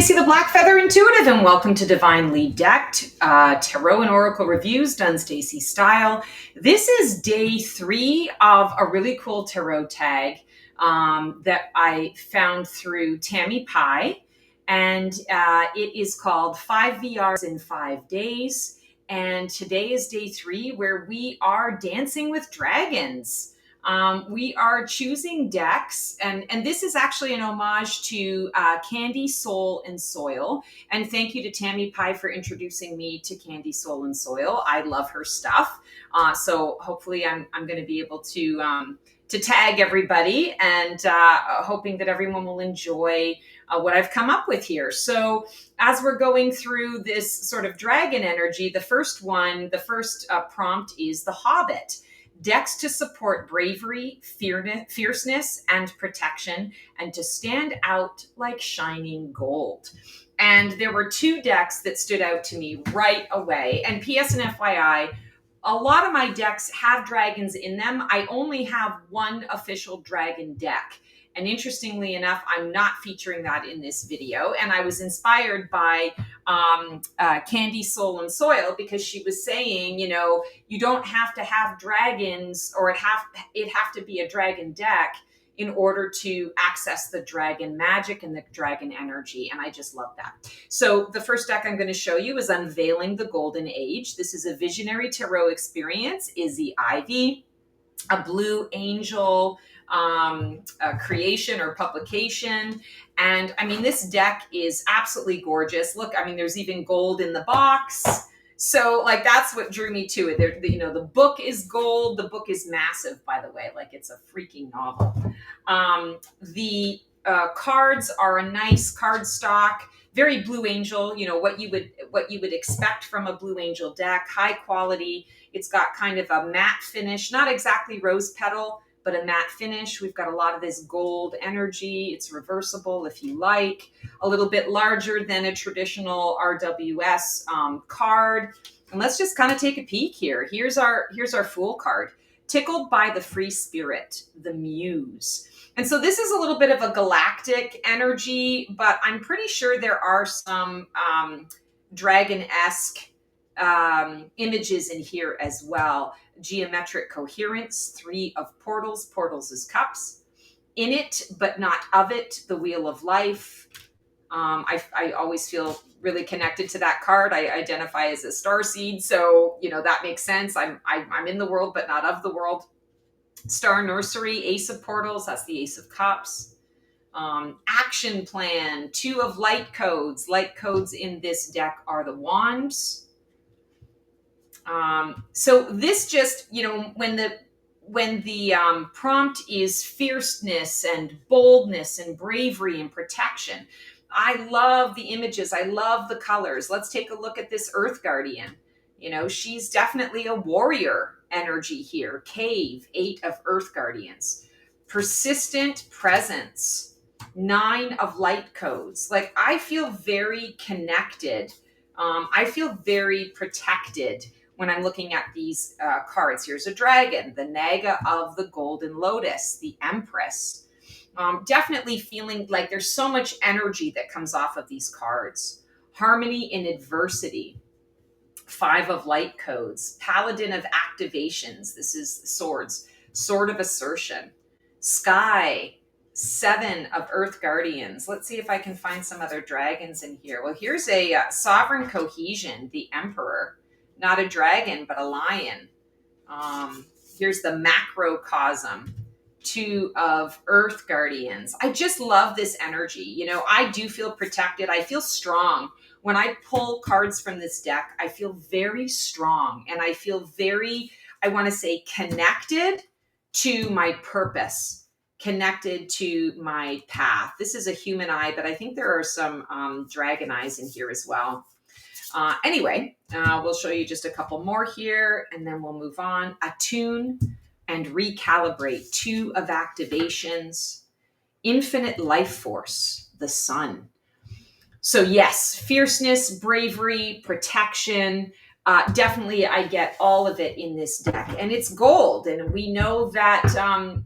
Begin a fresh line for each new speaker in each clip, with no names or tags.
Stacy the Black Feather Intuitive, and welcome to Divinely Decked, Tarot and Oracle Reviews done Stacy style. This is day 3 of a really cool tarot tag that I found through Tammy Pie, and it is called 5 VRs in 5 days. And today is day 3 where we are dancing with dragons. We are choosing decks, and this is actually an homage to Candy, Soul, and Soil. And thank you to Tammy Pie for introducing me to Candy, Soul, and Soil. I love her stuff. So hopefully I'm going to be able to tag everybody, and hoping that everyone will enjoy what I've come up with here. So as we're going through this sort of dragon energy, the first prompt is the Hobbit. Decks to support bravery, fierceness, and protection, and to stand out like shining gold. And there were 2 decks that stood out to me right away. And PS and FYI, a lot of my decks have dragons in them. I only have one official dragon deck. And interestingly enough, I'm not featuring that in this video. And I was inspired by Candy, Soul, and Soil, because she was saying, you know, you don't have to have dragons, or it have to be a dragon deck in order to access the dragon magic and the dragon energy. And I just love that. So the first deck I'm going to show you is Unveiling the Golden Age. This is a visionary tarot experience. Izzy Ivy, a blue angel creation or publication. And I mean, this deck is absolutely gorgeous. Look, I mean, there's even gold in the box. So like, that's what drew me to it. The book is gold. The book is massive, by the way, like it's a freaking novel. The cards are a nice card stock, very Blue Angel, you know, what you would expect from a Blue Angel deck, high quality. It's got kind of a matte finish, not exactly rose petal, but a matte finish. We've got a lot of this gold energy. It's reversible if you like. A little bit larger than a traditional RWS card. And let's just kind of take a peek here. Here's our Fool card. Tickled by the free spirit, the muse. And so this is a little bit of a galactic energy, but I'm pretty sure there are some dragon-esque images in here as well. Geometric coherence, 3 of portals. Portals is cups. In it, but not of it, the wheel of life. I always feel really connected to that card. I identify as a starseed, so you know that makes sense. I'm in the world, but not of the world. Star Nursery, Ace of Portals. That's the Ace of Cups. Action plan, 2 of light codes. Light codes in this deck are the wands. So this just, you know, when the prompt is fierceness and boldness and bravery and protection, I love the images. I love the colors. Let's take a look at this Earth Guardian. You know, she's definitely a warrior energy here. Cave, 8 of Earth Guardians. Persistent presence, 9 of light codes. Like, I feel very connected. I feel very protected when I'm looking at these cards. Here's a dragon, the Naga of the Golden Lotus, the Empress. Definitely feeling like there's so much energy that comes off of these cards. Harmony in adversity, 5 of light codes. Paladin of activations. This is swords. Sword of assertion. Sky, 7 of Earth Guardians. Let's see if I can find some other dragons in here. Well, here's a sovereign cohesion, the Emperor. Not a dragon, but a lion. Here's the macrocosm, 2 of Earth Guardians. I just love this energy. You know, I do feel protected. I feel strong. When I pull cards from this deck, I feel very strong, and I feel very, I want to say, connected to my purpose, connected to my path. This is a human eye, but I think there are some dragon eyes in here as well. Anyway, we'll show you just a couple more here, and then we'll move on. Attune and recalibrate, 2 of activations. Infinite life force, the sun. So yes, fierceness, bravery, protection. Definitely, I get all of it in this deck, and it's gold. And we know that,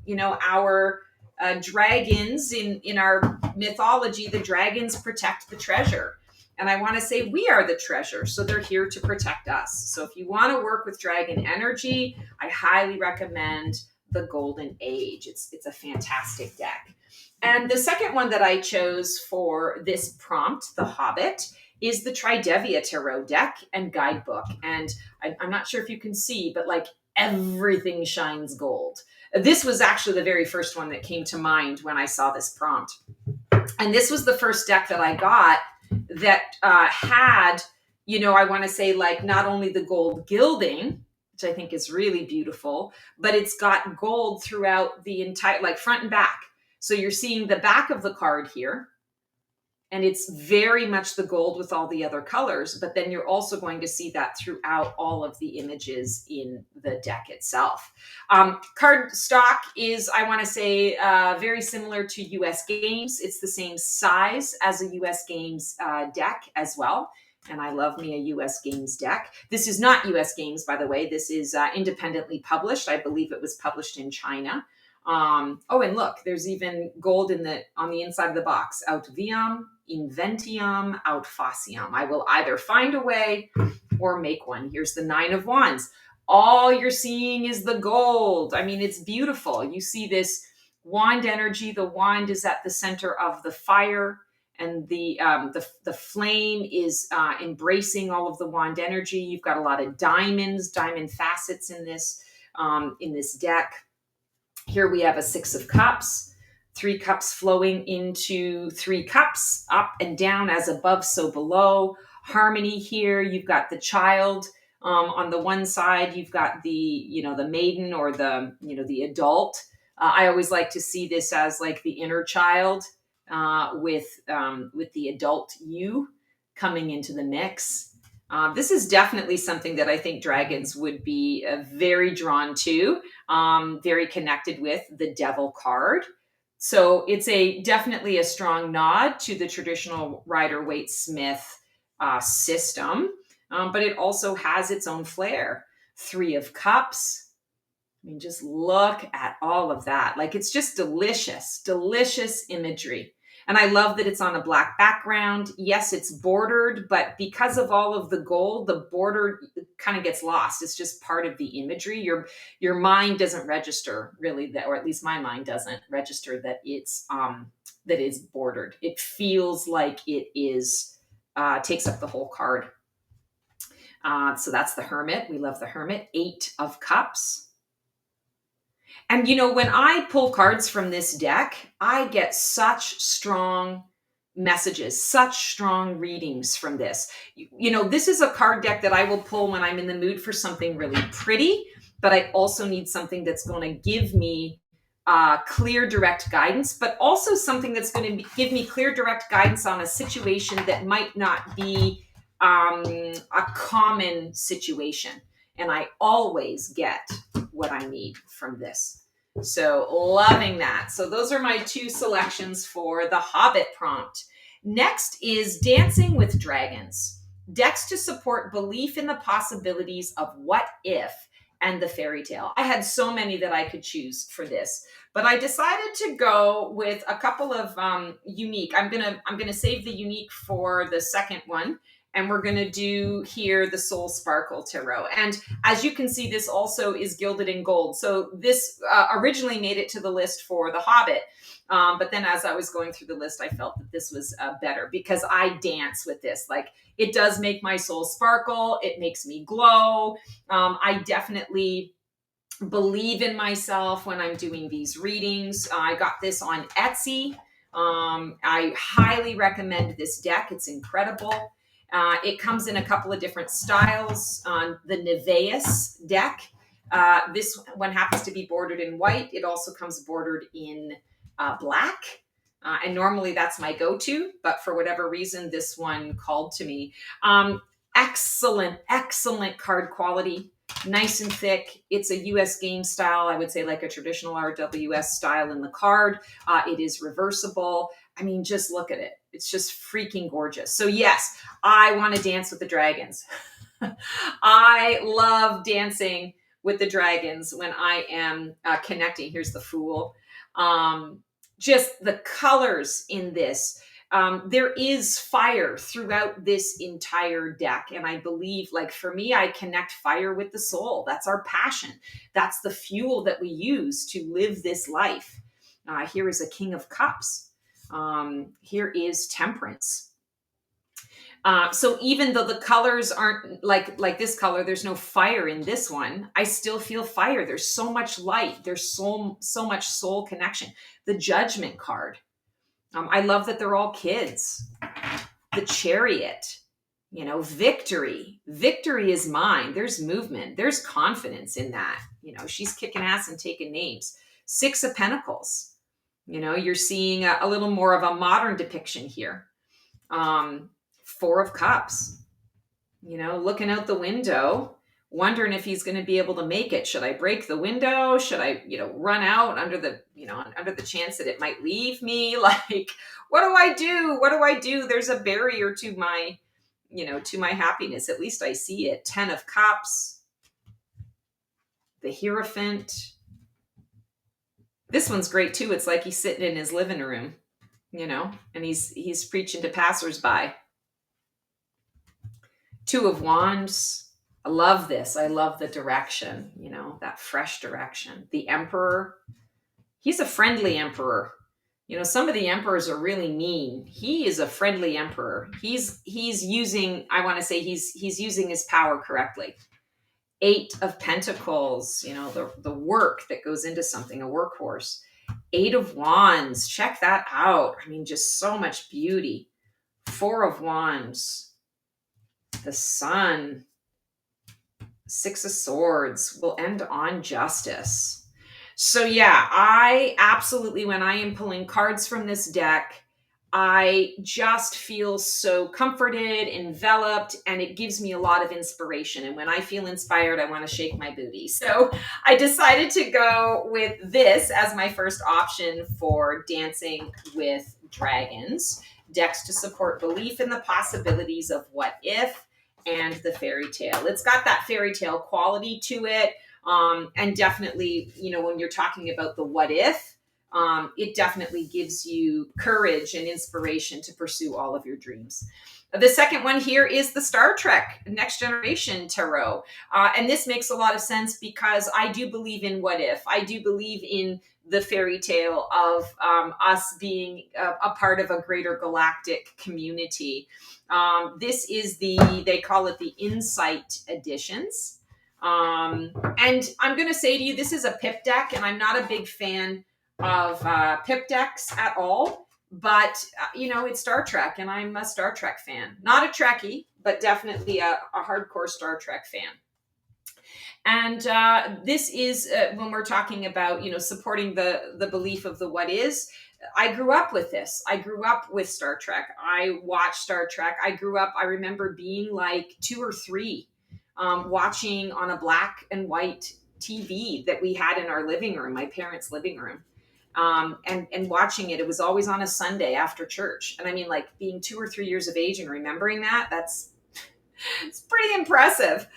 you know, our dragons in our mythology, the dragons protect the treasure. And I want to say we are the treasure, so they're here to protect us. So if you want to work with dragon energy, I highly recommend the Golden Age. It's a fantastic deck. And the second one that I chose for this prompt, The Hobbit, is the Tridevia Tarot deck and guidebook. And I'm not sure if you can see, but like everything shines gold. This was actually the very first one that came to mind when I saw this prompt. And this was the first deck that I got that had, I want to say like not only the gold gilding, which I think is really beautiful, but it's got gold throughout the entire, like front and back. So you're seeing the back of the card here, and it's very much the gold with all the other colors, but then you're also going to see that throughout all of the images in the deck itself. Card stock is, I want to say, very similar to US Games. It's the same size as a US Games deck as well. And I love me a US Games deck. This is not US Games, by the way. This is independently published. I believe it was published in China. And look, there's even gold on the inside of the box. Aut viam, inventiam, aut faciam. I will either find a way or make one. Here's the 9 of Wands. All you're seeing is the gold. I mean, it's beautiful. You see this wand energy. The wand is at the center of the fire, and the flame is embracing all of the wand energy. You've got a lot of diamond facets in this deck. Here we have a 6 of Cups, 3 cups flowing into 3 cups, up and down, as above, so below. Harmony here. You've got the child on the one side. You've got the maiden, or the adult. I always like to see this as like the inner child with the adult you coming into the mix. This is definitely something that I think dragons would be very drawn to, very connected with, the Devil card. So it's definitely a strong nod to the traditional Rider-Waite-Smith system, but it also has its own flair. 3 of Cups. I mean, just look at all of that. Like, it's just delicious imagery. And I love that it's on a black background. Yes, it's bordered, but because of all of the gold, the border kind of gets lost. It's just part of the imagery. Your mind doesn't register really that, or at least my mind doesn't register that it's bordered. It feels like it is takes up the whole card. So that's the Hermit. We love the Hermit. 8 of Cups. And when I pull cards from this deck, I get such strong messages, such strong readings from this. This is a card deck that I will pull when I'm in the mood for something really pretty, but I also need something that's going to give me clear, direct guidance, but also something that's going to give me clear, direct guidance on a situation that might not be a common situation. And I always get what I need from this. So loving that. So those are my 2 selections for the Hobbit prompt. Next is Dancing with Dragons. Decks to support belief in the possibilities of what if and the fairy tale. I had so many that I could choose for this, but I decided to go with a couple of unique. I'm gonna save the unique for the second one. And we're going to do here the Soul Sparkle Tarot. And as you can see, this also is gilded in gold. So this originally made it to the list for The Hobbit. But then as I was going through the list, I felt that this was better because I dance with this. Like, it does make my soul sparkle. It makes me glow. I definitely believe in myself when I'm doing these readings. I got this on Etsy. I highly recommend this deck. It's incredible. It comes in a couple of different styles on the Nevaeus deck. This one happens to be bordered in white. It also comes bordered in black. And normally that's my go-to, but for whatever reason, this one called to me. Excellent card quality. Nice and thick. It's a US game style. I would say like a traditional RWS style in the card. It is reversible. I mean, just look at it. It's just freaking gorgeous. So yes, I want to dance with the dragons. I love dancing with the dragons when I am connecting. Here's the Fool. just the colors in this. There is fire throughout this entire deck. And I believe, like for me, I connect fire with the soul. That's our passion. That's the fuel that we use to live this life. Here is a King of Cups. Here is Temperance. So even though the colors aren't like this color, there's no fire in this one, I still feel fire. There's so much light. There's so much soul connection. The Judgment card. I love that they're all kids. The Chariot, victory. Victory is mine. There's movement. There's confidence in that. She's kicking ass and taking names. Six of Pentacles. You're seeing a little more of a modern depiction here. Four of Cups, looking out the window, wondering if he's going to be able to make it. Should I break the window? Should I, run out under the chance that it might leave me? Like, what do I do? What do I do? There's a barrier to my, to my happiness. At least I see it. 10 of Cups, the Hierophant. This one's great too. It's like he's sitting in his living room, and he's preaching to passersby. 2 of Wands. I love this. I love the direction, that fresh direction. The Emperor. He's a friendly emperor. Some of the emperors are really mean. He is a friendly emperor. He's using, I want to say he's using his power correctly. 8 of Pentacles, the work that goes into something, a workhorse. 8 of Wands. Check that out. I mean, just so much beauty. 4 of Wands. The Sun. 6 of Swords. Will end on Justice. So yeah, I absolutely, when I am pulling cards from this deck, I just feel so comforted, enveloped, and it gives me a lot of inspiration. And when I feel inspired, I want to shake my booty. So I decided to go with this as my first option for Dancing with Dragons. Decks to support belief in the possibilities of what if and the fairy tale. It's got that fairy tale quality to it. And definitely, when you're talking about the what if, it definitely gives you courage and inspiration to pursue all of your dreams. The second one here is the Star Trek Next Generation Tarot. And this makes a lot of sense because I do believe in what if. I do believe in the fairy tale of us being a part of a greater galactic community. This is they call it the Insight Editions. And I'm going to say to you, this is a pip deck, and I'm not a big fan of pip decks at all. But, it's Star Trek, and I'm a Star Trek fan. Not a Trekkie, but definitely a hardcore Star Trek fan. And this is when we're talking about, supporting the belief of the what is. I grew up with this. I grew up with Star Trek. I watched Star Trek. I remember being like 2 or 3, watching on a black and white TV that we had in our living room, my parents' living room. And watching it was always on a Sunday after church. And I mean, like being 2 or 3 years of age and remembering it's pretty impressive.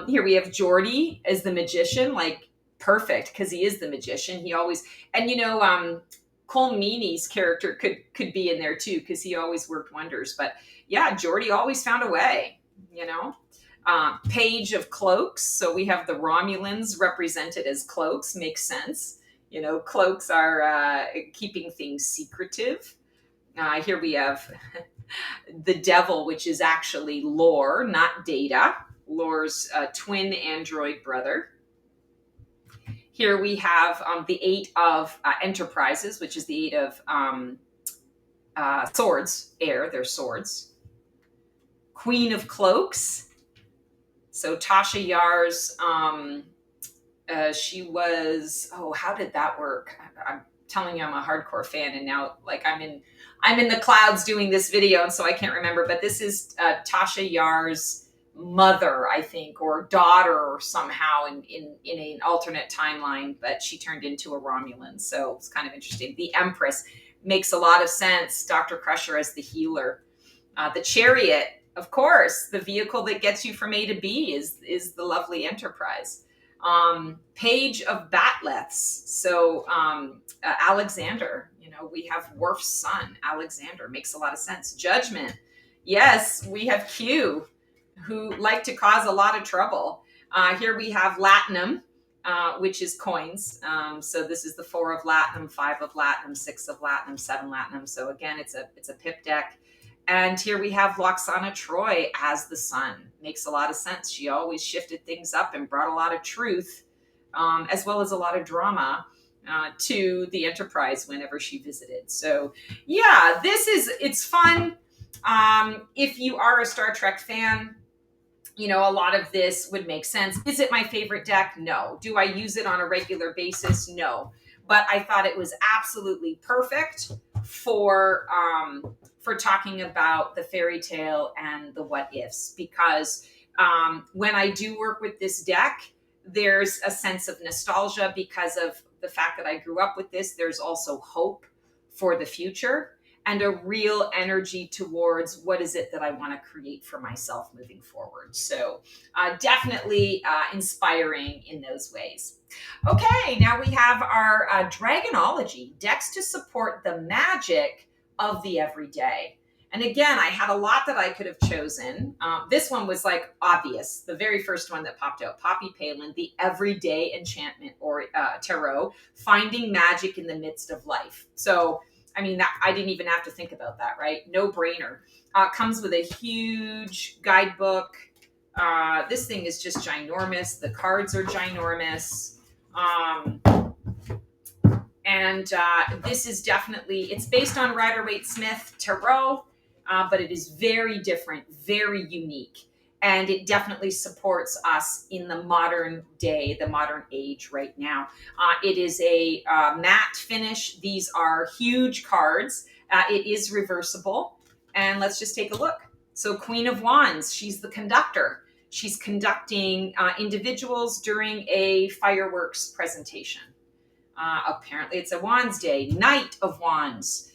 Here we have Geordie as the magician, like perfect, because he is the magician. He always, and Cole Meany's character could be in there too, because he always worked wonders. But yeah, Geordie always found a way, Page of Cloaks. So we have the Romulans represented as cloaks. Makes sense. Cloaks are keeping things secretive. Here we have the Devil, which is actually Lore, not Data. Lore's twin android brother. Here we have the 8 of Enterprises, which is the 8 of swords, air, they're swords. Queen of Cloaks. So Tasha Yar's, she was, how did that work? I'm telling you, I'm a hardcore fan, and now like I'm in the clouds doing this video, and so I can't remember, but this is Tasha Yar's mother, I think, or daughter, or somehow in an alternate timeline, but she turned into a Romulan, so it's kind of interesting. The Empress makes a lot of sense. Dr. Crusher as the healer. The Chariot, of course, the vehicle that gets you from A to B is the lovely Enterprise. Page of Batleths. So Alexander, we have Worf's son, Alexander, makes a lot of sense. Judgment. Yes, we have Q, who like to cause a lot of trouble. Here we have Latinum, which is coins. So this is the 4 of Latinum, 5 of Latinum, 6 of Latinum, 7 Latinum. So again, it's a pip deck. And here we have Loxana Troy as the sun. Makes a lot of sense. She always shifted things up and brought a lot of truth, as well as a lot of drama to the Enterprise whenever she visited. So yeah, it's fun. If you are a Star Trek fan, a lot of this would make sense. Is it my favorite deck? No. Do I use it on a regular basis? No. But I thought it was absolutely perfect for talking about the fairy tale and the what ifs, because when I do work with this deck, there's a sense of nostalgia because of the fact that I grew up with this. There's also hope for the future and a real energy towards what is it that I want to create for myself moving forward. So definitely inspiring in those ways. Okay, now we have our Dragonology, decks to support the magic of the everyday. And again, I had a lot that I could have chosen. This one was like obvious. The very first one that popped out, Poppy Palin, the Everyday Enchantment or Tarot, Finding Magic in the Midst of Life. So, I mean, I didn't even have to think about that, right? No brainer. Comes with a huge guidebook. This thing is just ginormous. The cards are ginormous. And this is definitely, it's based on Rider-Waite-Smith Tarot, but it is very different, very unique. And it definitely supports us in the modern day, the modern age right now. It is a matte finish. These are huge cards. It is reversible. And let's just take a look. So Queen of Wands, she's the conductor. She's conducting individuals during a fireworks presentation. Apparently it's a Wands day. Knight of Wands.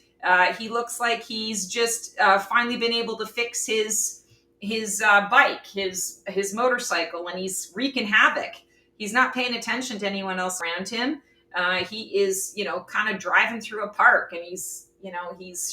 He looks like he's just finally been able to fix his bike, his motorcycle, and he's wreaking havoc. He's not paying attention to anyone else around him. He is, kind of driving through a park, and he's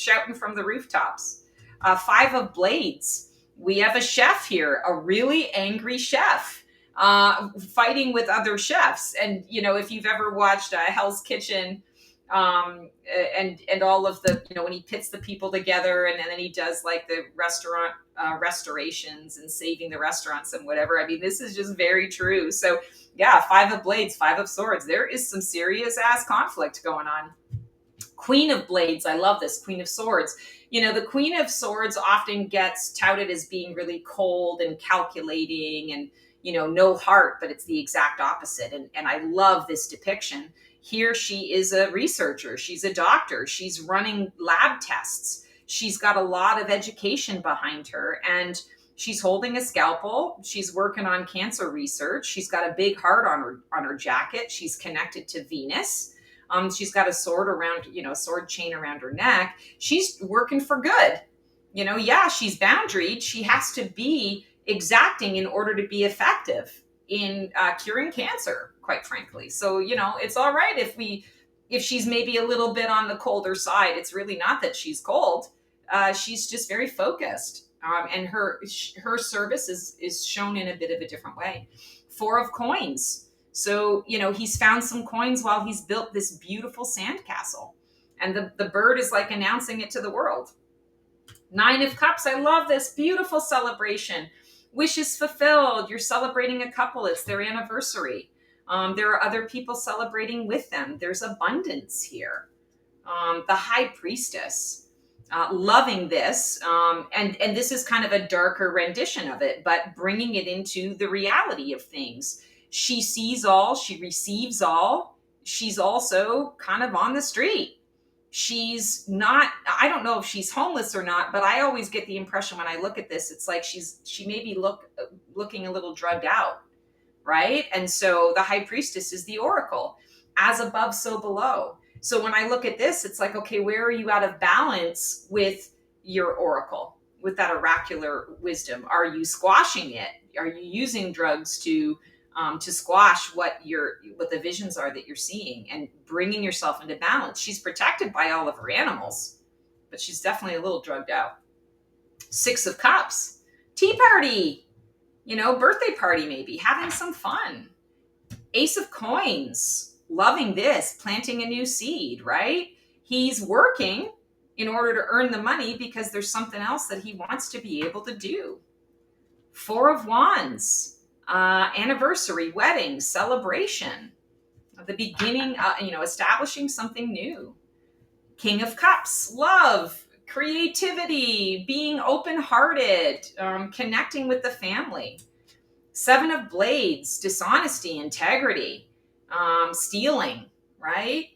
shouting from the rooftops. 5 of Blades. We have a chef here, a really angry chef, fighting with other chefs. And, if you've ever watched Hell's Kitchen, and all of the, when he pits the people together and then he does like the restaurant restorations and saving the restaurants and whatever. I mean, this is just very true. So yeah, 5 of Blades, 5 of Swords. There is some serious ass conflict going on. Queen of Blades. I love this. Queen of Swords. The Queen of Swords often gets touted as being really cold and calculating and, no heart, but it's the exact opposite. And I love this depiction. Here she is a researcher. She's a doctor. She's running lab tests. She's got a lot of education behind her, and she's holding a scalpel. She's working on cancer research. She's got a big heart on her jacket. She's connected to Venus. She's got a sword around, sword chain around her neck. She's working for good. She's boundaried. She has to be exacting in order to be effective in curing cancer, quite frankly. So, it's all right if she's maybe a little bit on the colder side. It's really not that she's cold. She's just very focused. And her service is shown in a bit of a different way. 4 of Coins. So, he's found some coins while he's built this beautiful sandcastle. And the bird is like announcing it to the world. 9 of Cups. I love this beautiful celebration. Wishes fulfilled. You're celebrating a couple. It's their anniversary. There are other people celebrating with them. There's abundance here. The High Priestess. Loving this. And this is kind of a darker rendition of it, but bringing it into the reality of things. She sees all. She receives all. She's also kind of on the street. She's not, I don't know if she's homeless or not, but I always get the impression when I look at this, it's like she may be looking a little drugged out, right? And so the High Priestess is the oracle, as above, so below. So when I look at this, it's like, okay, where are you out of balance with your oracle, with that oracular wisdom? Are you squashing it? Are you using drugs to to squash what the visions are that you're seeing, and bringing yourself into balance. She's protected by all of her animals, but she's definitely a little drugged out. Six of Cups, tea party, birthday party, maybe having some fun. Ace of Coins, loving this, planting a new seed, right? He's working in order to earn the money because there's something else that he wants to be able to do. Four of Wands, anniversary, wedding, celebration, the beginning, establishing something new. King of Cups, love, creativity, being open-hearted, connecting with the family. Seven of Blades, dishonesty, integrity, stealing, right?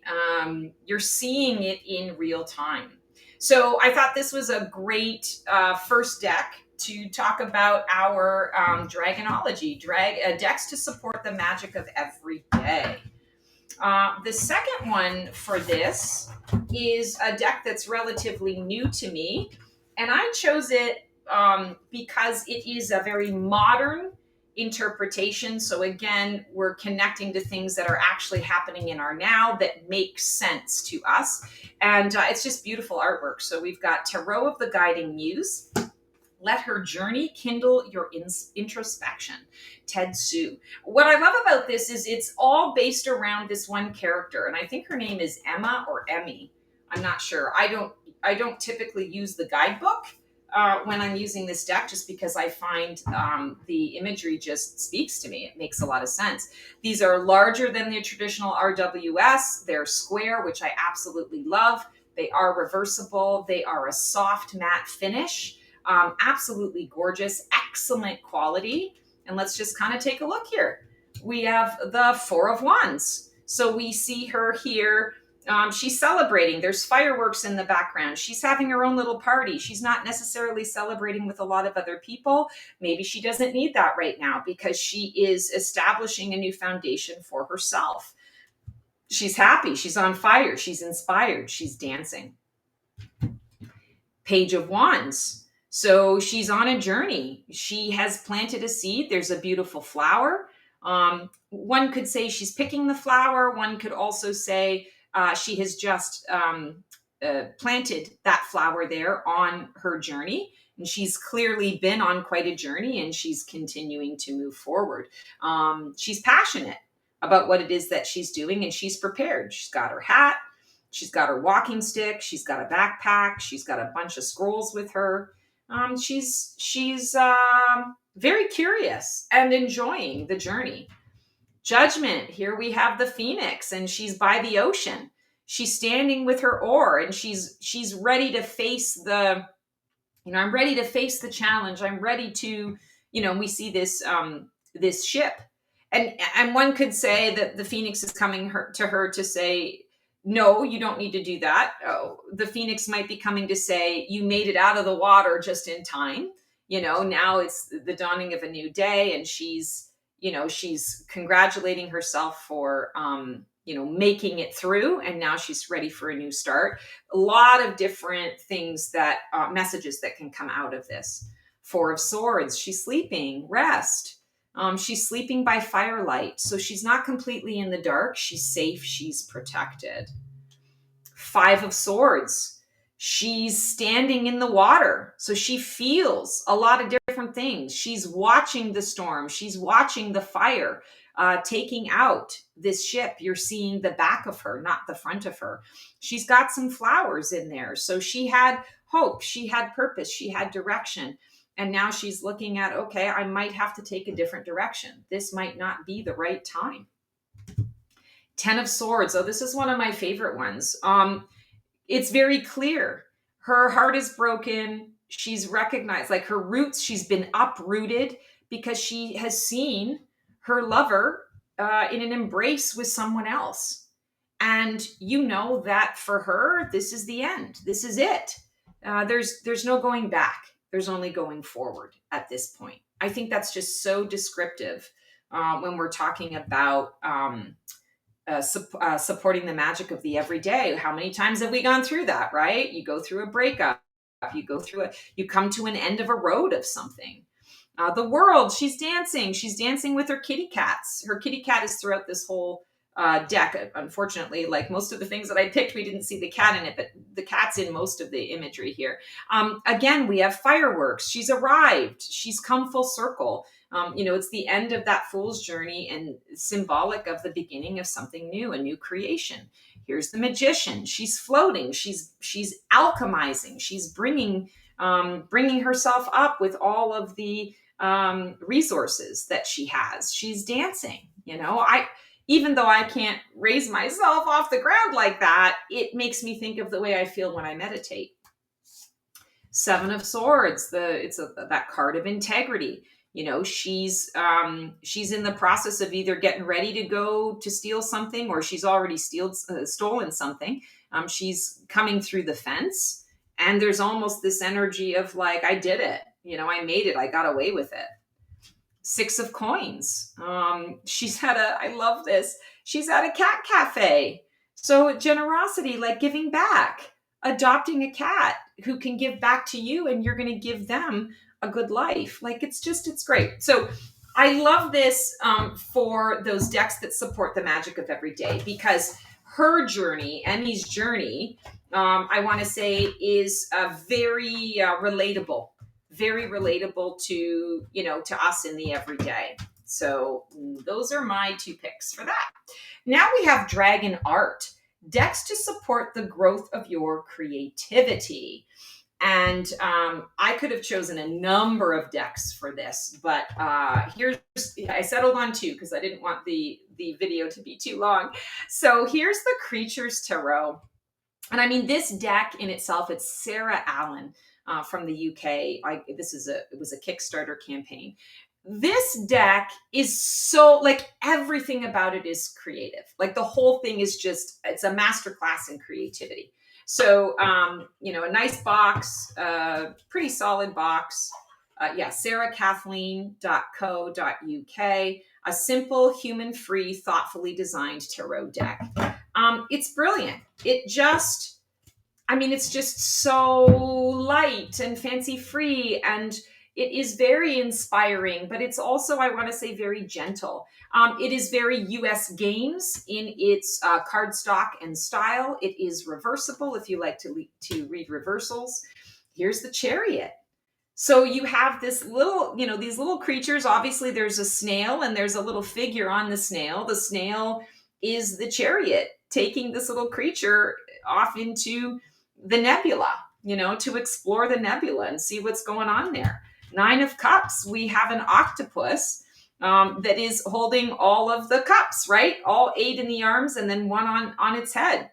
You're seeing it in real time. So I thought this was a great first deck to talk about our Dragonology, decks to support the magic of every day. The second one for this is a deck that's relatively new to me, and I chose it because it is a very modern interpretation. So again, we're connecting to things that are actually happening in our now that make sense to us, and it's just beautiful artwork. So we've got Tarot of the Guiding Muse. Let her journey kindle your introspection. Ted Sue. What I love about this is it's all based around this one character, and I think her name is Emma or Emmy. I'm not sure. I don't typically use the guidebook when I'm using this deck, just because I find the imagery just speaks to me. It makes a lot of sense. These are larger than the traditional RWS. They're square, which I absolutely love. They are reversible. They are a soft matte finish. Absolutely gorgeous, excellent quality. And let's just kind of take a look here. We have the Four of Wands. So we see her here. She's celebrating. There's fireworks in the background. She's having her own little party. She's not necessarily celebrating with a lot of other people. Maybe she doesn't need that right now because she is establishing a new foundation for herself. She's happy. She's on fire. She's inspired. She's dancing. Page of Wands. So she's on a journey. She has planted a seed. There's a beautiful flower. One could say she's picking the flower. One could also say she has just planted that flower there on her journey. And she's clearly been on quite a journey, and she's continuing to move forward. She's passionate about what it is that she's doing, and she's prepared. She's got her hat. She's got her walking stick. She's got a backpack. She's got a bunch of scrolls with her. She's very curious and enjoying the journey. Judgment. Here we have the Phoenix, and she's by the ocean. She's standing with her oar, and she's ready to face the, I'm ready to face the challenge. I'm ready to, we see this this ship, and one could say that the Phoenix is coming to her to say, no, you don't need to do that. Oh, the Phoenix might be coming to say, you made it out of the water just in time. Now it's the dawning of a new day, and she's congratulating herself for, making it through, and now she's ready for a new start. A lot of different things that, messages that can come out of this. Four of Swords, she's sleeping, rest. She's sleeping by firelight, so she's not completely in the dark. She's safe. She's protected. Five of Swords. She's standing in the water, so she feels a lot of different things. She's watching the storm. She's watching the fire taking out this ship. You're seeing the back of her, not the front of her. She's got some flowers in there, so she had hope. She had purpose. She had direction. And now she's looking at, okay, I might have to take a different direction. This might not be the right time. 10 of Swords. Oh, this is one of my favorite ones. It's very clear. Her heart is broken. She's recognized, like her roots, she's been uprooted because she has seen her lover in an embrace with someone else. And that for her, this is the end. This is it. There's no going back. There's only going forward at this point. I think that's just so descriptive when we're talking about supporting the magic of the everyday. How many times have we gone through that, right? You go through a breakup, you come to an end of a road of something. The world, she's dancing. She's dancing with her kitty cats. Her kitty cat is throughout this whole deck. Unfortunately, like most of the things that I picked, we didn't see the cat in it, but the cat's in most of the imagery here. Again, we have fireworks. She's arrived. She's come full circle. It's the end of that fool's journey and symbolic of the beginning of something new, a new creation. Here's the magician. She's floating. She's alchemizing. She's bringing herself up with all of the resources that she has. She's dancing. Even though I can't raise myself off the ground like that, it makes me think of the way I feel when I meditate. Seven of Swords, that card of integrity. She's in the process of either getting ready to go to steal something, or she's already stolen something. She's coming through the fence, and there's almost this energy of like, I did it. I made it. I got away with it. Six of Coins. I love this. She's at a cat cafe. So generosity, like giving back, adopting a cat who can give back to you, and you're going to give them a good life. Like it's great. So I love this for those decks that support the magic of every day, because her journey, Emmy's journey, I want to say is very relatable to us in the everyday. So those are my two picks for that. Now we have Dragon Art, decks to support the growth of your creativity. And I could have chosen a number of decks for this, but I settled on two because I didn't want the video to be too long. So here's the Creatures Tarot. And I mean, this deck in itself, it's Sarah Allen from the UK. It was a Kickstarter campaign. This deck is so, like, everything about it is creative. Like the whole thing is it's a masterclass in creativity. So, a nice box, pretty solid box. sarahkathleen.co.uk. A simple, human-free, thoughtfully designed tarot deck. It's brilliant. It's just so light and fancy-free, and it is very inspiring, but it's also, I want to say, very gentle. It is very US Games in its cardstock and style. It is reversible if you like to read reversals. Here's the Chariot. So you have these little creatures. Obviously, there's a snail and there's a little figure on the snail. The snail is the chariot taking this little creature off into the nebula, to explore the nebula and see what's going on there. Nine of Cups, we have an octopus that is holding all of the cups, right? All 8 in the arms and then one on its head.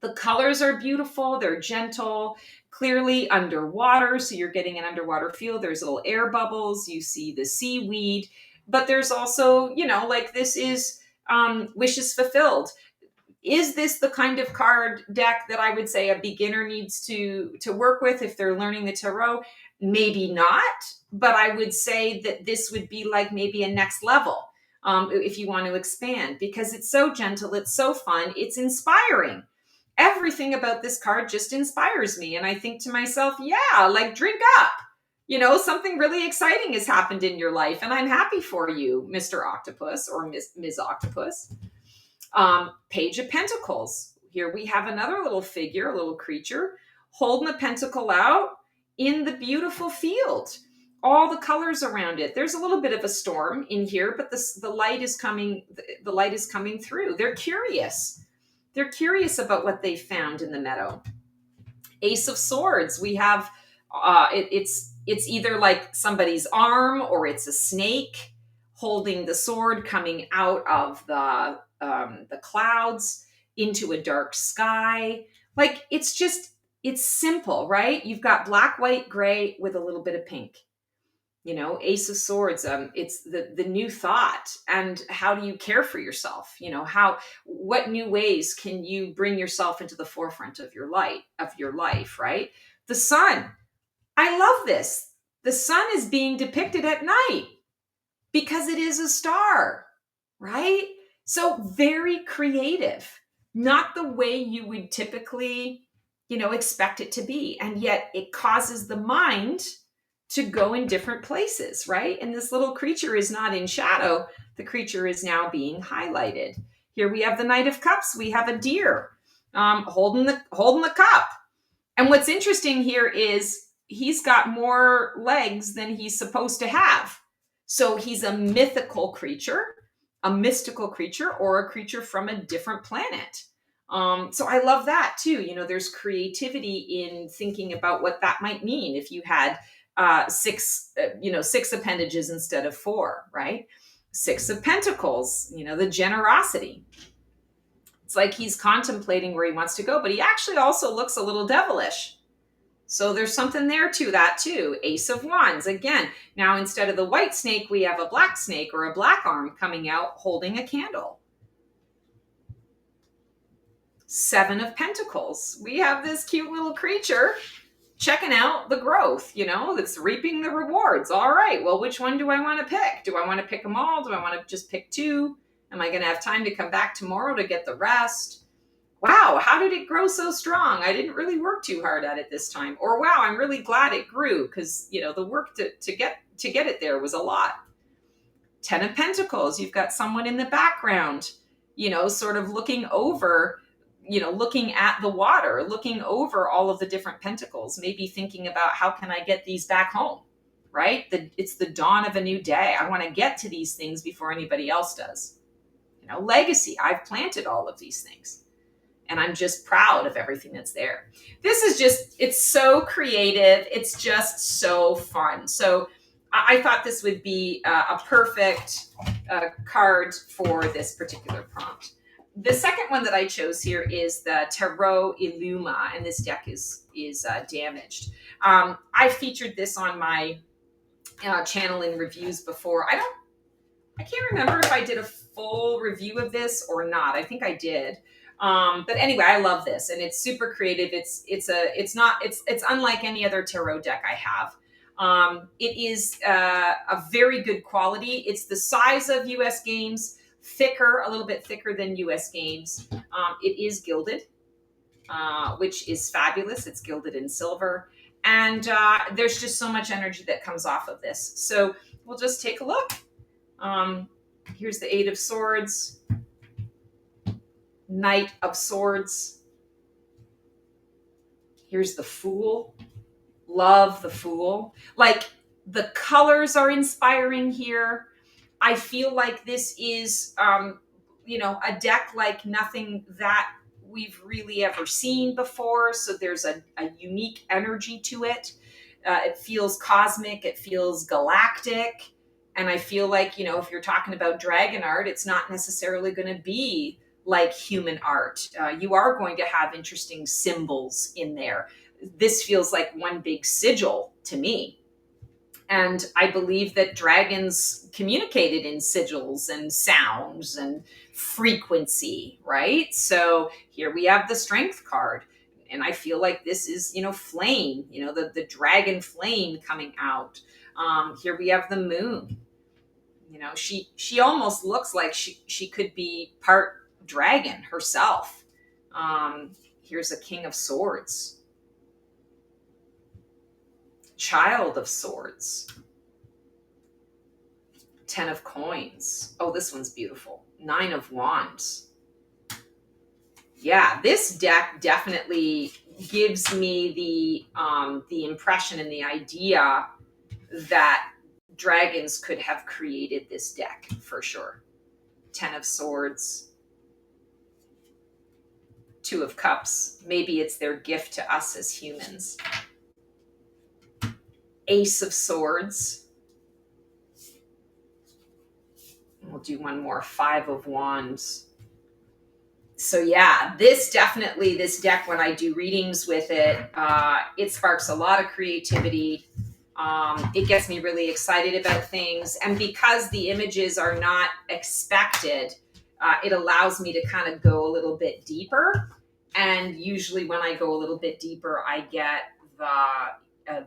The colors are beautiful. They're gentle, clearly underwater. So you're getting an underwater feel. There's little air bubbles. You see the seaweed, but there's also, this is wishes fulfilled. Is this the kind of card deck that I would say a beginner needs to work with if they're learning the tarot? Maybe not, but I would say that this would be like maybe a next level if you want to expand, because it's so gentle, it's so fun, it's inspiring. Everything about this card just inspires me. And I think to myself, yeah, like drink up. Something really exciting has happened in your life, and I'm happy for you, Mr. Octopus or Ms. Octopus. Page of Pentacles. Here we have another little figure, a little creature, holding a pentacle out in the beautiful field. All the colors around it. There's a little bit of a storm in here, but the light is coming. The light is coming through. They're curious. They're curious about what they found in the meadow. Ace of Swords. We have it's either like somebody's arm or it's a snake holding the sword coming out of the clouds into a dark sky. Like it's simple, right? You've got black, white, gray with a little bit of pink. Ace of Swords, it's the new thought. And how do you care for yourself? What new ways can you bring yourself into the forefront of your life, right? The sun. I love this. The sun is being depicted at night because it is a star, right? So very creative, not the way you would typically, expect it to be. And yet it causes the mind to go in different places, right? And this little creature is not in shadow. The creature is now being highlighted. Here we have the Knight of Cups. We have a deer holding the cup. And what's interesting here is he's got more legs than he's supposed to have. So he's a mythical creature, a mystical creature, or a creature from a different planet. So I love that too. There's creativity in thinking about what that might mean if you had six appendages instead of four, right? Six of Pentacles, the generosity. It's like he's contemplating where he wants to go, but he actually also looks a little devilish. So there's something there to that too. Ace of Wands. Again, now instead of the white snake, we have a black snake or a black arm coming out holding a candle. Seven of Pentacles. We have this cute little creature checking out the growth, that's reaping the rewards. All right, well, which one do I want to pick? Do I want to pick them all? Do I want to just pick two? Am I going to have time to come back tomorrow to get the rest? Wow, how did it grow so strong? I didn't really work too hard at it this time. Or wow, I'm really glad it grew because, the work to get it there was a lot. 10 of Pentacles, you've got someone in the background, sort of looking over, looking at the water, looking over all of the different pentacles, maybe thinking about how can I get these back home, right? It's the dawn of a new day. I want to get to these things before anybody else does. Legacy, I've planted all of these things. And I'm just proud of everything that's there. This is it's so creative. It's just so fun. So I thought this would be a perfect card for this particular prompt. The second one that I chose here is the Tarot Illuma, and this deck is damaged. I featured this on my channel in reviews before. I can't remember if I did a full review of this or not. I think I did. But anyway, I love this, and it's super creative. It's unlike any other tarot deck I have. It is a very good quality. It's the size of US Games, a little bit thicker than US Games. It is gilded, which is fabulous. It's gilded in silver, and there's just so much energy that comes off of this. So we'll just take a look. Here's the Eight of Swords. Knight of Swords. Here's the Fool. Love the Fool. Like, the colors are inspiring here. I feel like this is, a deck like nothing that we've really ever seen before. So there's a unique energy to it. It feels cosmic. It feels galactic. And I feel like, if you're talking about dragon art, it's not necessarily going to be like human art. You are going to have interesting symbols in there. This feels like one big sigil to me. And I believe that dragons communicated in sigils and sounds and frequency, right? So here we have the Strength card. And I feel like this is, flame, the dragon flame coming out. Here we have the Moon. She almost looks like she could be part dragon herself. Here's a King of Swords. Child of Swords. 10 of Coins. Oh, this one's beautiful. 9 of Wands. Yeah, this deck definitely gives me the impression and the idea that dragons could have created this deck for sure. 10 of Swords. 2 of Cups. Maybe it's their gift to us as humans. Ace of Swords. We'll do one more. 5 of Wands. So yeah, this deck, when I do readings with it, it sparks a lot of creativity. It gets me really excited about things. And because the images are not expected, it allows me to kind of go a little bit deeper. And usually when I go a little bit deeper, I get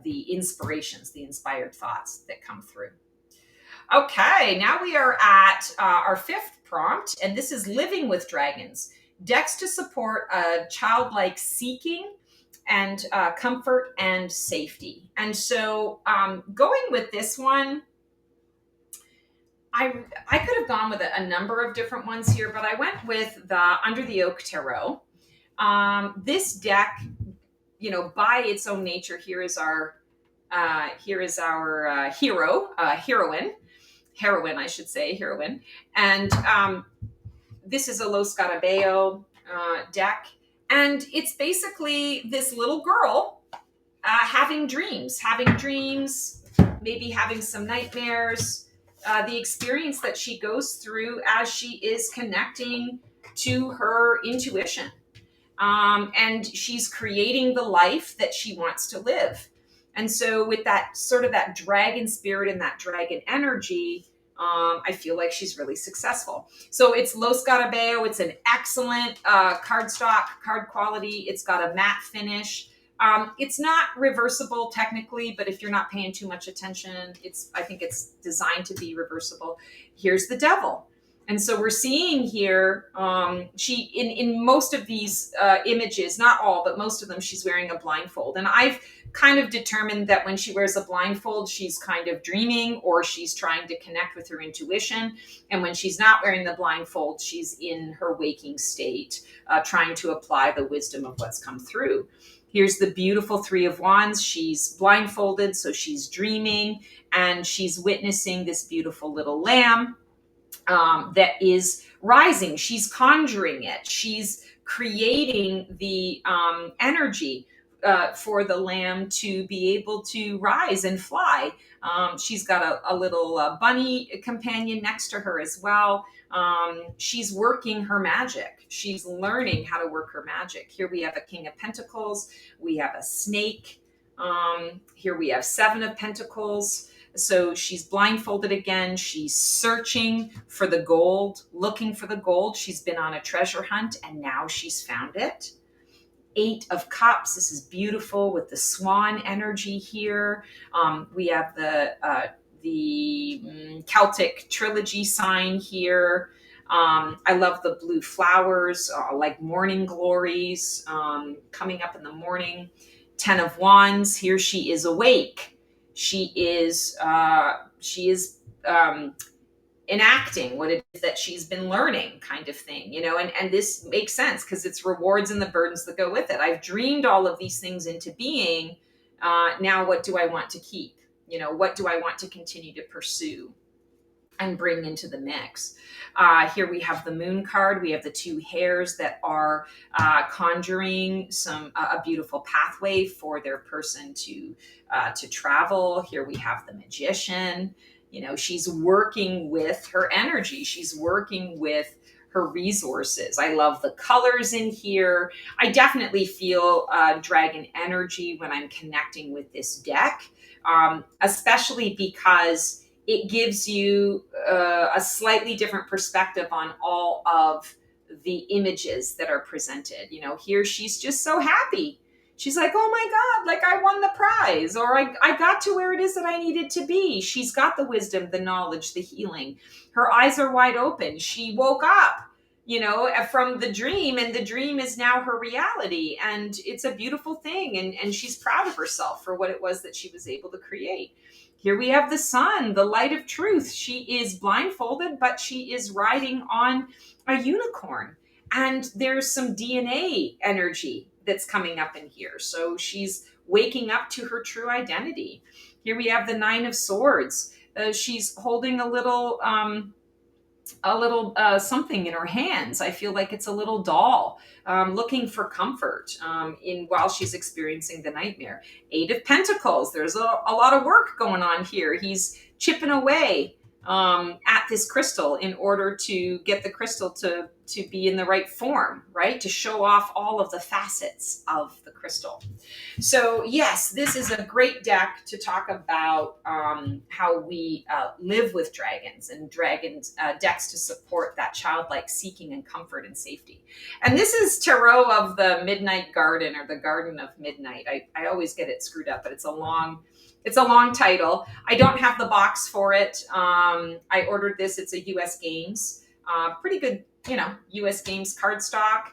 the inspirations, the inspired thoughts that come through. Okay, now we are at our fifth prompt, and this is Living with Dragons. Decks to support a childlike seeking and comfort and safety. And so going with this one, I could have gone with a number of different ones here, but I went with the Under the Oak Tarot. This deck, by its own nature, here is our heroine, I should say, heroine. And this is a Lo Scarabeo deck. And it's basically this little girl having dreams, maybe having some nightmares, the experience that she goes through as she is connecting to her intuition. And she's creating the life that she wants to live. And so with that sort of that dragon spirit and that dragon energy, I feel like she's really successful. So it's Lo Scarabeo. It's an excellent cardstock, card quality. It's got a matte finish. It's not reversible technically, but if you're not paying too much attention, I think it's designed to be reversible. Here's the devil. And so we're seeing here, she in most of these images, not all, but most of them, she's wearing a blindfold. And I've kind of determined that when she wears a blindfold, she's kind of dreaming or she's trying to connect with her intuition. And when she's not wearing the blindfold, she's in her waking state, trying to apply the wisdom of what's come through. Here's the beautiful Three of Wands. She's blindfolded, so she's dreaming, and she's witnessing this beautiful little lamb that is rising. She's conjuring it. She's creating the energy for the lamb to be able to rise and fly. She's got a little bunny companion next to her as well. She's working her magic. She's learning how to work her magic. Here we have a King of Pentacles. We have a snake. Here we have Seven of Pentacles. So she's blindfolded again. She's searching for the gold, looking for the gold. She's been on a treasure hunt and now she's found it. Eight of Cups. This is beautiful with the swan energy here. We have the Celtic trilogy sign here. I love the blue flowers, like morning glories coming up in the morning. 10 of Wands. Here she is awake. She is enacting what it is that she's been learning, kind of thing, and this makes sense because it's rewards and the burdens that go with it. I've dreamed all of these things into being. Now what do I want to keep? What do I want to continue to pursue and bring into the mix? Here we have the Moon card. We have the two hares that are conjuring a beautiful pathway for their person to travel. Here we have the Magician. She's working with her energy. She's working with her resources. I love the colors in here. I definitely feel dragon energy when I'm connecting with this deck, especially because it gives you a slightly different perspective on all of the images that are presented. Here she's just so happy. She's like, oh my God, like I won the prize, or I got to where it is that I needed to be. She's got the wisdom, the knowledge, the healing. Her eyes are wide open. She woke up, from the dream, and the dream is now her reality. And it's a beautiful thing. And she's proud of herself for what it was that she was able to create. Here we have the sun, the light of truth. She is blindfolded, but she is riding on a unicorn. And there's some DNA energy that's coming up in here. So she's waking up to her true identity. Here we have the Nine of Swords. She's holding a little something in her hands. I feel like it's a little doll, looking for comfort while she's experiencing the nightmare. Eight of Pentacles. There's a lot of work going on here. He's chipping away at this crystal in order to get the crystal to be in the right form, right? To show off all of the facets of the crystal. So yes, this is a great deck to talk about how we live with dragons, and dragons decks to support that childlike seeking and comfort and safety. And this is Tarot of the Midnight Garden, or the Garden of Midnight. I always get it screwed up, but it's a long title. I don't have the box for it. I ordered this. It's a US Games. Pretty good, US Games cardstock.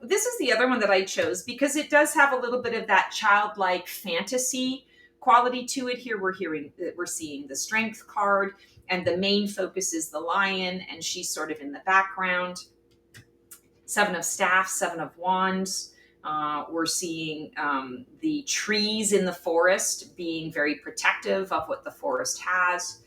This is the other one that I chose because it does have a little bit of that childlike fantasy quality to it. Here we're seeing the strength card, and the main focus is the lion, and she's sort of in the background. Seven of Staffs, Seven of Wands. We're seeing the trees in the forest being very protective of what the forest has.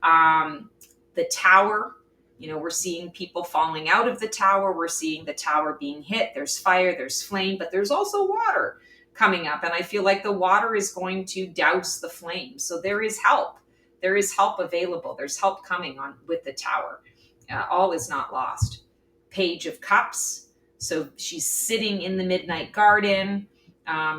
The tower, we're seeing people falling out of the tower. We're seeing the tower being hit. There's fire, there's flame, but there's also water coming up. And I feel like the water is going to douse the flame. So there is help. There is help available. There's help coming on with the tower. All is not lost. Page of Cups. So she's sitting in the midnight garden.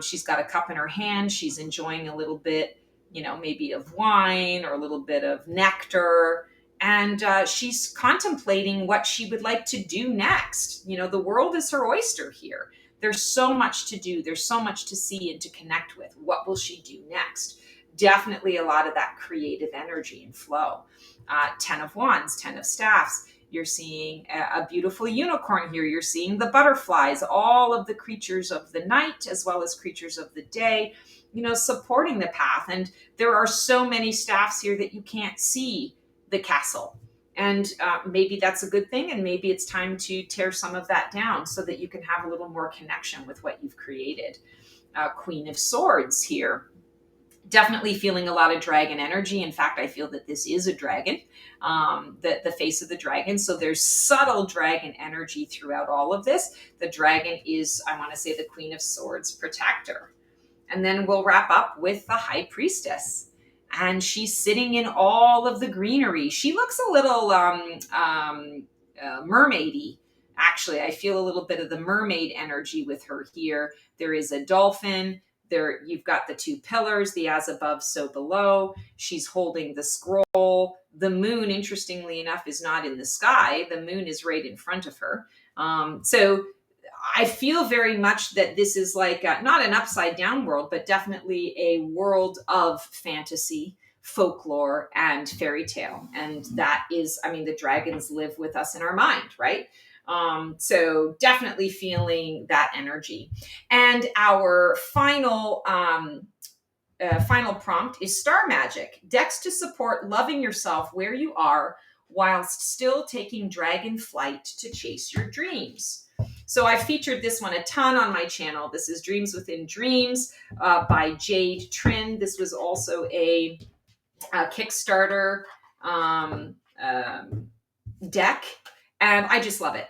She's got a cup in her hand. She's enjoying a little bit, maybe of wine or a little bit of nectar. And she's contemplating what she would like to do next. The world is her oyster here. There's so much to do. There's so much to see and to connect with. What will she do next? Definitely a lot of that creative energy and flow. 10 of Wands, 10 of Staffs. You're seeing a beautiful unicorn here. You're seeing the butterflies, all of the creatures of the night as well as creatures of the day, supporting the path. And there are so many staffs here that you can't see the castle. And maybe that's a good thing. And maybe it's time to tear some of that down so that you can have a little more connection with what you've created. Queen of Swords here. Definitely feeling a lot of dragon energy. In fact, I feel that this is a dragon, the face of the dragon. So there's subtle dragon energy throughout all of this. The dragon is, I want to say, the Queen of Swords protector. And then we'll wrap up with the High Priestess. And she's sitting in all of the greenery. She looks a little mermaidy. Actually, I feel a little bit of the mermaid energy with her here. There is a dolphin. There, you've got the two pillars, the as above, so below. She's holding the scroll. The moon, interestingly enough, is not in the sky. The moon is right in front of her. So I feel very much that this is like not an upside down world, but definitely a world of fantasy, folklore, and fairy tale. And that is, the dragons live with us in our mind, right? So definitely feeling that energy. And our final prompt is Star Magic. Decks to support loving yourself where you are whilst still taking dragon flight to chase your dreams. So I featured this one a ton on my channel. This is Dreams Within Dreams by Jade Trin. This was also a Kickstarter deck, and I just love it.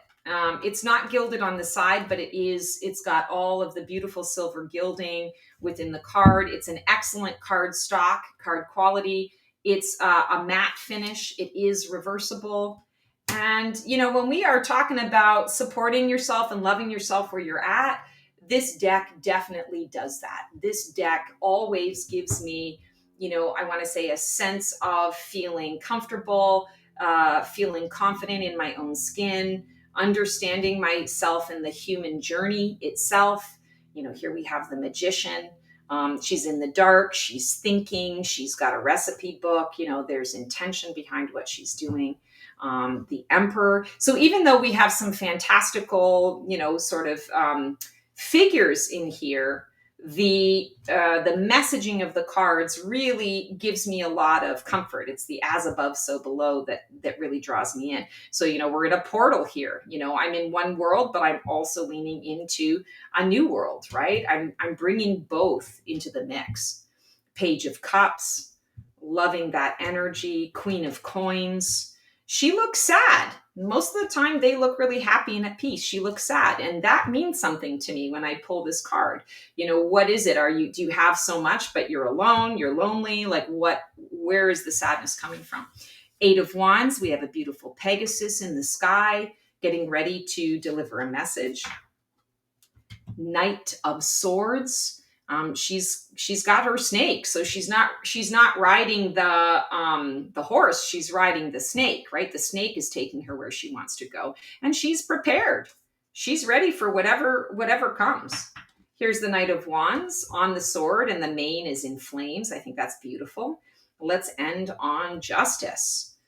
It's not gilded on the side, but it's got all of the beautiful silver gilding within the card. It's an excellent card stock, card quality. It's a matte finish. It is reversible. And, when we are talking about supporting yourself and loving yourself where you're at, this deck definitely does that. This deck always gives me, I want to say a sense of feeling comfortable, feeling confident in my own skin, understanding myself and the human journey itself. Here we have the Magician. She's in the dark. She's thinking. She's got a recipe book. There's intention behind what she's doing. The Emperor. So even though we have some fantastical, sort of figures in here, the messaging of the cards really gives me a lot of comfort. It's the as above, so below that really draws me in. So, we're in a portal here. I'm in one world, but I'm also leaning into a new world, right? I'm bringing both into the mix. Page of Cups, loving that energy. Queen of Coins. She looks sad. Most of the time they look really happy and at peace. She looks sad. And that means something to me when I pull this card. What is it? Do you have so much, but you're alone, you're lonely? Like where is the sadness coming from? 8 of Wands. We have a beautiful Pegasus in the sky, getting ready to deliver a message. Knight of Swords. She's got her snake, so she's not riding the horse. She's riding the snake, right? The snake is taking her where she wants to go, and she's prepared. She's ready for whatever comes. Here's the Knight of Wands on the sword, and the mane is in flames. I think that's beautiful. Let's end on Justice.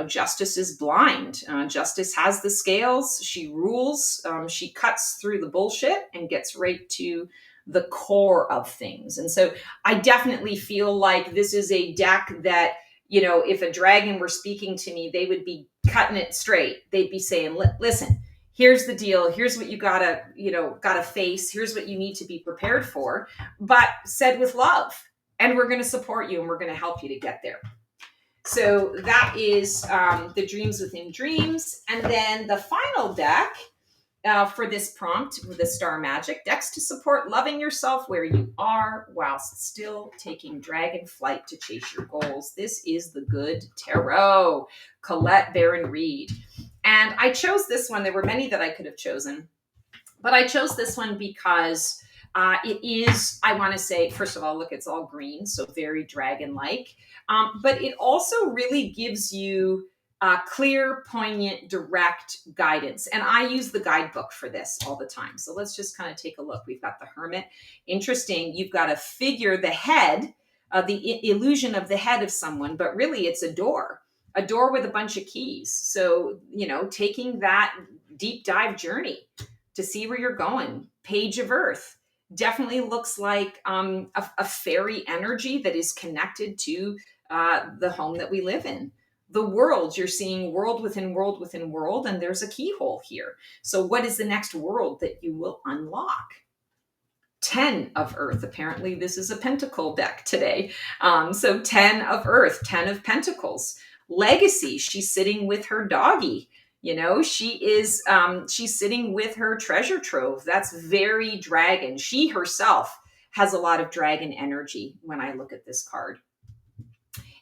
Justice is blind. Justice has the scales. She rules. She cuts through the bullshit and gets right to the core of things. And so I definitely feel like this is a deck that, if a dragon were speaking to me, they would be cutting it straight. They'd be saying, listen, here's the deal. Here's what you gotta face. Here's what you need to be prepared for, but said with love. And we're going to support you and we're going to help you to get there. So that is the Dreams Within Dreams. And then the final deck for this prompt with the Star Magic, decks to support loving yourself where you are whilst still taking dragon flight to chase your goals. This is the Good Tarot, Colette Baron Reed. And I chose this one. There were many that I could have chosen, but I chose this one because it is, I want to say, first of all, look, it's all green, so very dragon-like. But it also really gives you clear, poignant, direct guidance. And I use the guidebook for this all the time. So let's just kind of take a look. We've got the Hermit. Interesting. You've got a figure, the head, the illusion of the head of someone, but really it's a door with a bunch of keys. So, taking that deep dive journey to see where you're going. Page of Earth definitely looks like a fairy energy that is connected to the home that we live in. The world, you're seeing world within world within world, and there's a keyhole here. So what is the next world that you will unlock? 10 of Earth. Apparently this is a pentacle deck today. So 10 of Earth, 10 of Pentacles. Legacy, she's sitting with her doggy. She's sitting with her treasure trove. That's very dragon. She herself has a lot of dragon energy when I look at this card.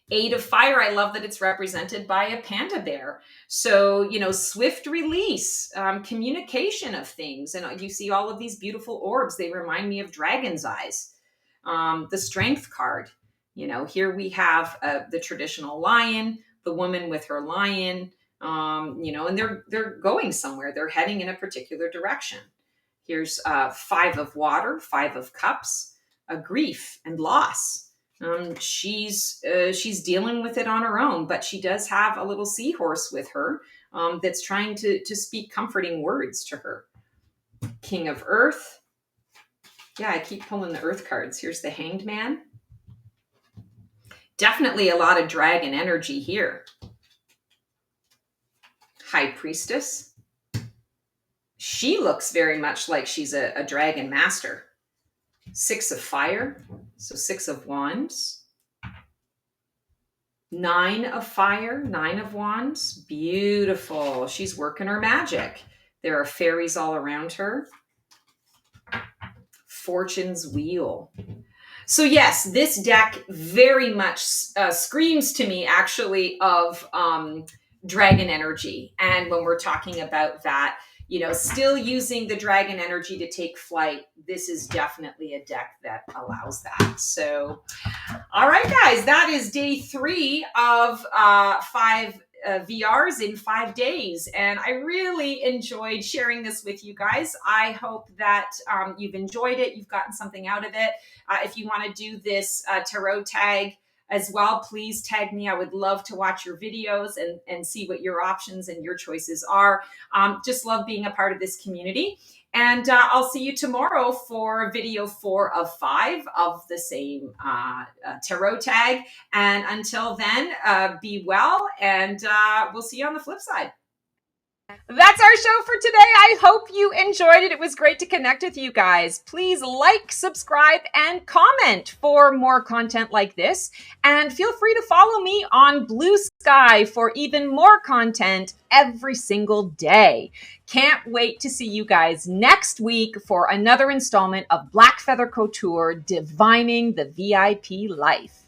8 of Fire, I love that it's represented by a panda bear. So, swift release, communication of things. And you see all of these beautiful orbs. They remind me of dragon's eyes. The Strength card, here we have the traditional lion, the woman with her lion, and they're going somewhere. They're heading in a particular direction. Here's 5 of Water, 5 of Cups, a grief and loss. She's dealing with it on her own, but she does have a little seahorse with her that's trying to speak comforting words to her. King of Earth. Yeah, I keep pulling the Earth cards. Here's the Hanged Man. Definitely a lot of dragon energy here. High Priestess. She looks very much like she's a dragon master. 6 of Fire, so 6 of Wands. 9 of Fire, 9 of Wands. Beautiful. She's working her magic. There are fairies all around her. Fortune's Wheel. So yes, this deck very much screams to me actually of dragon energy. And when we're talking about that, still using the dragon energy to take flight, this is definitely a deck that allows that. So, all right, guys, that is day 3 of 5 VRs in 5 days. And I really enjoyed sharing this with you guys. I hope that you've enjoyed it. You've gotten something out of it. If you want to do this tarot tag as well, please tag me. I would love to watch your videos and see what your options and your choices are. Just love being a part of this community. And I'll see you tomorrow for video 4 of 5 of the same tarot tag. And until then, be well, and we'll see you on the flip side. That's our show for today. I hope you enjoyed it. It was great to connect with you guys. Please like, subscribe, and comment for more content like this. And feel free to follow me on Blue Sky for even more content every single day. Can't wait to see you guys next week for another installment of Black Feather Couture, Divining the VIP Life.